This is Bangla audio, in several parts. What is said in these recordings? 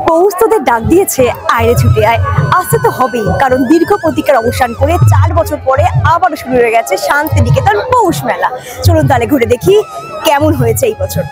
পৌষ তোদের ডাক দিয়েছে, আয়রে ছুটে আয়। আসতে তো হবেই, কারণ দীর্ঘ প্রতীক্ষার অবসান করে 4 বছর পরে আবারও শুরু হয়ে গেছে শান্তিনিকেতন পৌষ মেলা। চলুন তাহলে ঘুরে দেখি কেমন হয়েছে এই বছর।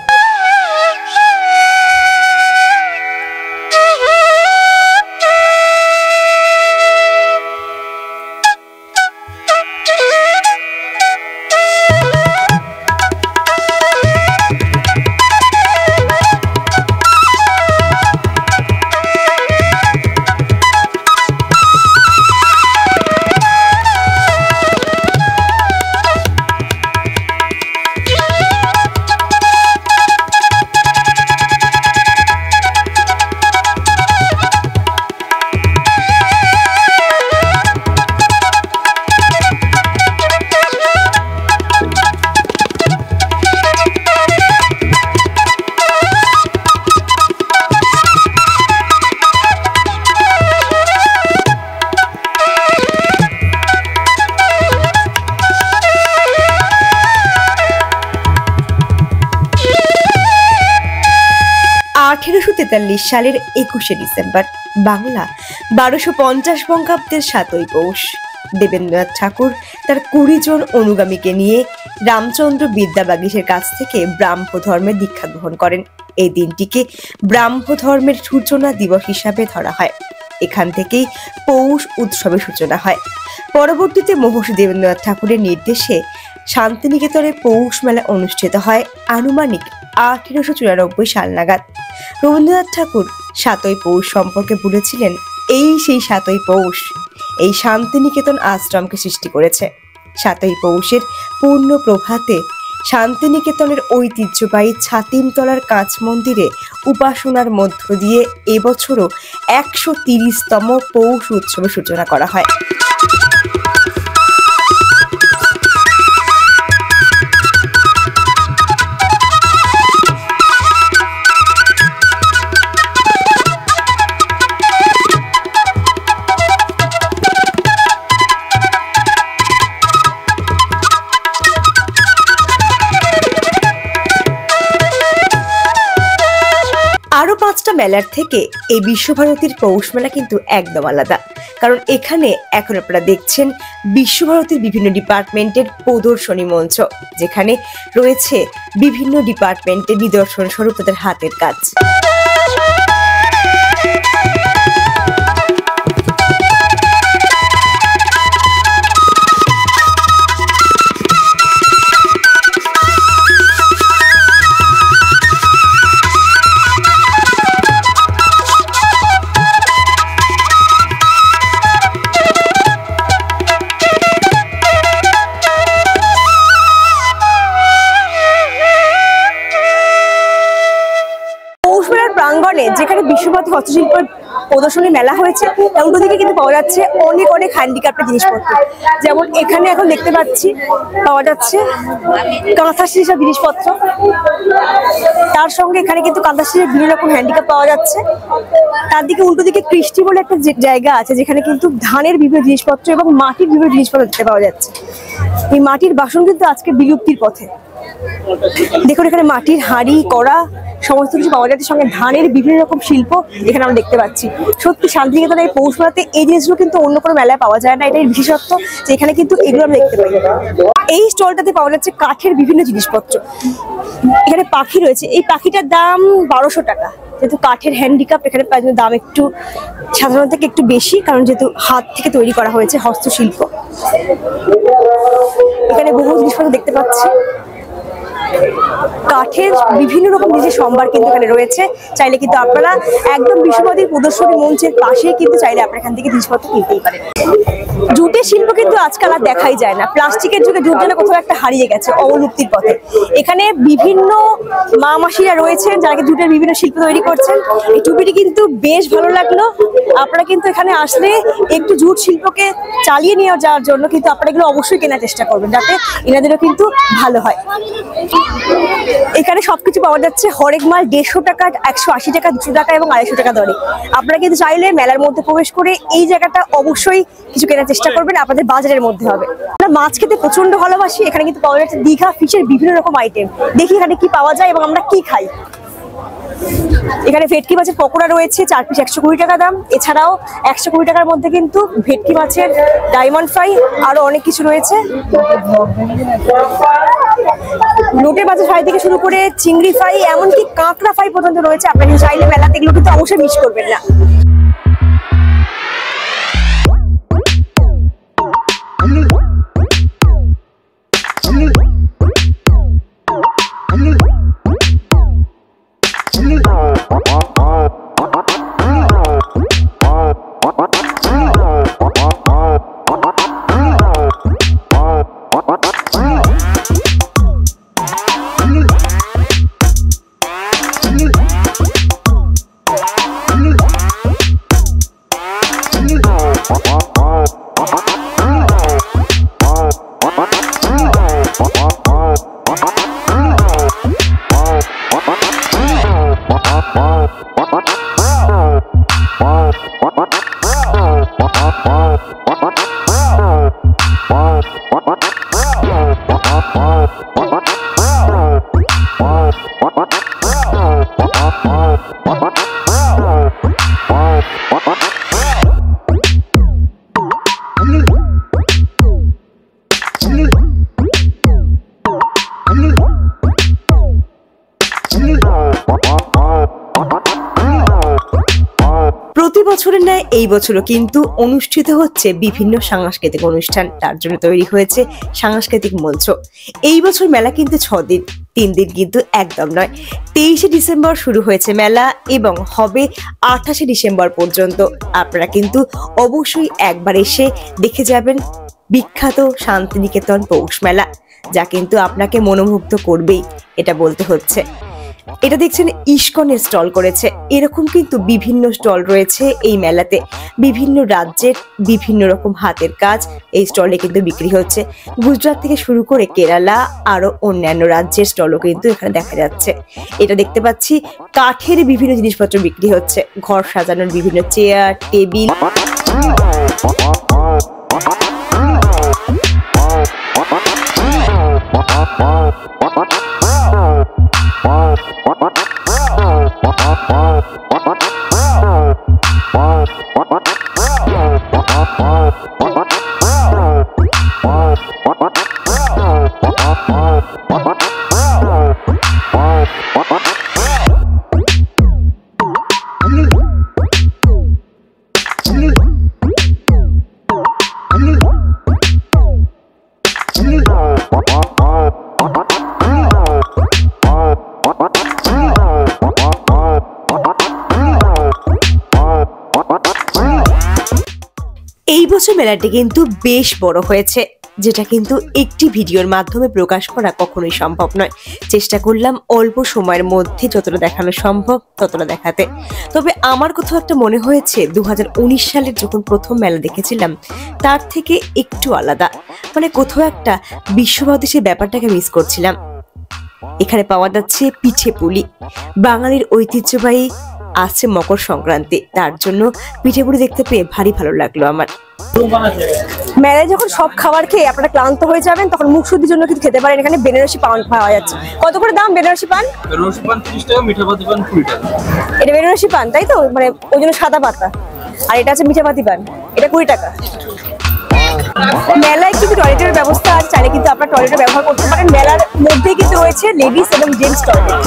1843 সালের 21শে ডিসেম্বর, বাংলা 1250 বঙ্গাব্দের 7ই পৌষ, দেবেন্দ্রনাথ ঠাকুর তার 20 জন অনুগামীকে নিয়ে রামচন্দ্র বিদ্যাবাগীশের কাছ থেকে ব্রাহ্ম ধর্মের দীক্ষা গ্রহণ করেন। এই দিনটিকে ব্রাহ্ম ধর্মের সূচনা দিবস হিসাবে ধরা হয়। এখান থেকেই পৌষ উৎসবের সূচনা হয়। পরবর্তীতে মহর্ষি দেবেন্দ্রনাথ ঠাকুরের নির্দেশে শান্তিনিকেতনে পৌষ মেলা অনুষ্ঠিত হয় আনুমানিক 1894 সাল নাগাদ। রবীন্দ্রনাথ ঠাকুর 7ই পৌষ সম্পর্কে বলেছিলেন, এই সেই 7ই পৌষ এই শান্তিনিকেতন আশ্রমকে সৃষ্টি করেছে। 7ই পৌষের পূর্ণ প্রভাতে শান্তিনিকেতনের ঐতিহ্যবাহী ছাতিমতলার কাঁচ মন্দিরে উপাসনার মধ্য দিয়ে এবছরও 130তম পৌষ উৎসবের সূচনা করা হয়। আরো 5টা মেলার থেকে এই বিশ্বভারতীর পৌষ মেলা কিন্তু একদম আলাদা, কারণ এখানে এখন আপনারা দেখছেন বিশ্বভারতীর বিভিন্ন ডিপার্টমেন্টের প্রদর্শনী মঞ্চ, যেখানে রয়েছে বিভিন্ন ডিপার্টমেন্টের নিদর্শন স্বরূপ তাদের হাতের কাজ। যেখানে বিশ্বভারতী হস্তশিল্পের প্রদর্শনী মেলা হয়েছে, উল্টো দিকে কিন্তু পাওয়া যাচ্ছে অনেক অনেক হ্যান্ডিক্রাফটের জিনিসপত্র। যেমন এখানে এখন দেখতে পাচ্ছি পাওয়া যাচ্ছে কাঁথা শিল্পের জিনিসপত্র, তার সঙ্গে এখানে কিন্তু কাঁথা শিল্পের বিভিন্ন রকম হ্যান্ডিক্রাফট পাওয়া যাচ্ছে। তার দিকে উল্টো দিকে কৃষ্টি বলে একটা জায়গা আছে, যেখানে কিন্তু ধানের বিভিন্ন জিনিসপত্র এবং মাটির বিভিন্ন জিনিসপত্র দেখতে পাওয়া যাচ্ছে। এই মাটির বাসন কিন্তু আজকে বিলুপ্তির পথে। দেখুন এখানে মাটির হাঁড়ি, কড়া সমস্ত কিছু পাওয়া যাচ্ছে, সঙ্গে ধানের বিভিন্ন রকম শিল্প এখানে আমরা দেখতে পাচ্ছি। সত্যি শান্তিনিকেতন এই পৌষ মেলাতে এই জিনিসগুলো কিন্তু অন্য কোনো মেলায় পাওয়া যায় না, এটাই বিশেষত্ব যে এখানে কিন্তু এগুলো আমরা দেখতে পাই। এই স্টলটাতে পাওয়া যাচ্ছে কাঠের বিভিন্ন জিনিসপত্র। এখানে পাখি রয়েছে, এই পাখিটার দাম 1200 টাকা। যেহেতু কাঠের হ্যান্ডিক্রাফট, এখানে দাম একটু সাধারণ থেকে একটু বেশি, কারণ যেহেতু হাত থেকে তৈরি করা হয়েছে, হস্তশিল্প। এখানে বহু জিনিসপত্র দেখতে পাচ্ছি, কাঠের বিভিন্ন রকম জিনিসের সম্ভার কিন্তু এখানে রয়েছে। চাইলে কিন্তু আপনারা একদম বিশ্বভারতীর প্রদর্শনী মঞ্চের পাশে কিন্তু চাইলে আপনারা এখান থেকে জিনিসপত্র কিনতেই পারেন। জুটের শিল্প কিন্তু আজকাল আর দেখাই যায় না, প্লাস্টিকের যুগে জুট যেন কোথাও একটা হারিয়ে গেছে, অবলুপ্তির পথে। এখানে বিভিন্ন মা মাসিরা রয়েছেন যারা জুটের বিভিন্ন শিল্প তৈরি করছেন। এই টুপিটি কিন্তু বেশ ভালো লাগলো। আপনারা কিন্তু এখানে আসলে একটু জুট শিল্পকে চালিয়ে নিয়ে যাওয়ার জন্য কিন্তু আপনারা এগুলো অবশ্যই কেনার চেষ্টা করবেন, যাতে এনাদেরও কিন্তু ভালো হয়। এখানে সবকিছু পাওয়া যাচ্ছে হরেক মাল 150 টাকা, 180 টাকা, 200 টাকা এবং 250 টাকা দরে। আপনারা কিন্তু চাইলে মেলার মধ্যে প্রবেশ করে এই জায়গাটা অবশ্যই কিছু কেনার চেষ্টা করবেন, আপনাদের বাজারের মধ্যে হবে। আমরা মাছ খেতে প্রচন্ড ভালোবাসি, এখানে কিন্তু পাওয়া যাচ্ছে দীঘা ফিশের বিভিন্ন রকম আইটেম। দেখি এখানে কি পাওয়া যায় এবং আমরা কি খাই। এখানে ভেটকি মাছের পকোড়া রয়েছে, 4 পিস 120 টাকা দাম। এছাড়াও 120 টাকার মধ্যে কিন্তু ভেটকি মাছের ডায়মন্ড ফ্রাই আরো অনেক কিছু রয়েছে। লোটে মাছের ফ্রাই থেকে শুরু করে চিংড়ি ফ্রাই, এমনকি কাঁকড়া ফ্রাই পর্যন্ত রয়েছে। আপনারা চাইলে মেলাতে এগুলো কিন্তু অবশ্যই মিস করবেন না। প্রতি বছরের ন্যায় এই বছরও কিন্তু অনুষ্ঠিত হচ্ছে বিভিন্ন সাংস্কৃতিক অনুষ্ঠান। তার জন্য তৈরি হয়েছে সাংস্কৃতিক মঞ্চ। এই বছর মেলা কিন্তু 6 দিন, 3 দিন কিন্তু একদম নয়। 23শে ডিসেম্বর শুরু হয়েছে মেলা এবং হবে 28শে ডিসেম্বর পর্যন্ত। আপনারা কিন্তু অবশ্যই একবার এসে দেখে যাবেন বিখ্যাত শান্তিনিকেতন পৌষ মেলা, যা কিন্তু আপনাকে মনোমুগ্ধ করবেই, এটা বলতে হচ্ছে। এটা দেখছেন ইস্কনের স্টল করেছে। এরকম কিন্তু বিভিন্ন স্টল রয়েছে এই মেলাতে। বিভিন্ন রাজ্যের বিভিন্ন রকম হাতের কাজ এই স্টলে কিন্তু বিক্রি হচ্ছে। গুজরাট থেকে শুরু করে কেরালা আরো অন্যান্য রাজ্যের স্টলও কিন্তু এখানে দেখা যাচ্ছে। এটা দেখতে পাচ্ছি কাঠের বিভিন্ন জিনিসপত্র বিক্রি হচ্ছে, ঘর সাজানোর বিভিন্ন চেয়ার, টেবিল। এই বছর মেলাটি কিন্তু বেশ বড় হয়েছে, যেটা কিন্তু একটি ভিডিওর মাধ্যমে প্রকাশ করা কখনোই সম্ভব নয়। চেষ্টা করলাম অল্প সময়ের মধ্যে যতটা দেখানো সম্ভব ততটা দেখাতে। তবে আমার কোথাও একটা মনে হয়েছে 2019 সালের যখন প্রথম মেলা দেখেছিলাম তার থেকে একটু আলাদা, মানে কোথাও একটা বিশ্ববাদী ব্যাপারটাকে মিস করছিলাম। এখানে পাওয়া যাচ্ছে পিঠে পুলি, বাঙালির ঐতিহ্যবাহী। আসছে মকর সংক্রান্তি, তার জন্য পিঠে পুলি দেখতে পেয়ে ভারী ভালো লাগলো আমার। মেলায় যখন সব খাবার খেয়ে আপনারা ক্লান্ত হয়ে যাবেন তখন মুখ শুদ্ধির জন্য কিন্তু খেতে পারেন। এখানে বেনারসি পান পাওয়া যাচ্ছে। কত করে দাম বেনারসি পান? বেনারসি পান 30 টাকা, মিঠাপাতি পান 20 টাকা। এটা বেনারসি পান তাই তো, মানে ওই জন্য সাদা পাতা। আর এটা আছে মিঠাপাতি পান, এটা 20 টাকা। মেলায় কিন্তু টয়লেটের ব্যবস্থা আছে, চাইলে কিন্তু আপনার টয়লেটের ব্যবহার করতে পারেন। মেলার মধ্যে কিন্তু রয়েছে লেডিস এবং জেন্টস টয়লেট।